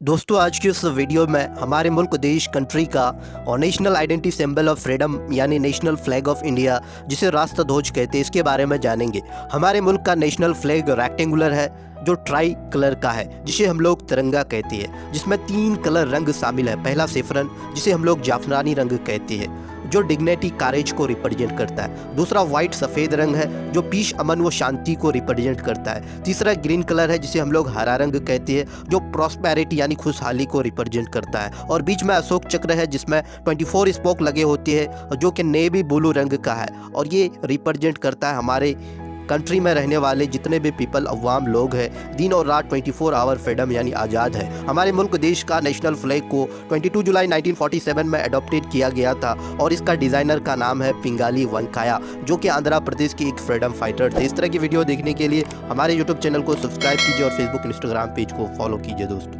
दोस्तों आज की इस वीडियो में हमारे मुल्क देश कंट्री का और national identity symbol of freedom यानी नेशनल फ्लैग ऑफ इंडिया जिसे राष्ट्र ध्वज कहते हैं इसके बारे में जानेंगे। हमारे मुल्क का नेशनल फ्लैग रेक्टेंगुलर है जो ट्राई कलर का है जिसे हम लोग तिरंगा कहते हैं, जिसमें 3 कलर रंग शामिल है। पहला सेफरन जिसे हम लोग जाफरानी रंग कहते हैं जो डिग्निटी कारेज को रिप्रेजेंट करता है। दूसरा वाइट सफ़ेद रंग है जो पीस अमन व शांति को रिप्रेजेंट करता है। तीसरा ग्रीन कलर है जिसे हम लोग हरा रंग कहते हैं जो प्रॉस्पेरिटी यानी खुशहाली को रिप्रेजेंट करता है। और बीच में अशोक चक्र है जिसमें 24 स्पोक लगे होते हैं जो कि नेवी ब्लू रंग का है और ये रिप्रेजेंट करता है हमारे कंट्री में रहने वाले जितने भी पीपल अवाम लोग हैं, दिन और रात 24 आवर फ्रीडम यानी आज़ाद है। हमारे मुल्क देश का नेशनल फ्लैग को 22 जुलाई 1947 में अडॉप्टेड किया गया था और इसका डिज़ाइनर का नाम है पिंगाली वेंकैया जो कि आंध्र प्रदेश की एक फ्रीडम फाइटर थे। इस तरह की वीडियो देखने के लिए हमारे यूट्यूब चैनल को सब्सक्राइब कीजिए और फेसबुक इंस्टाग्राम पेज को फॉलो कीजिए दोस्तों।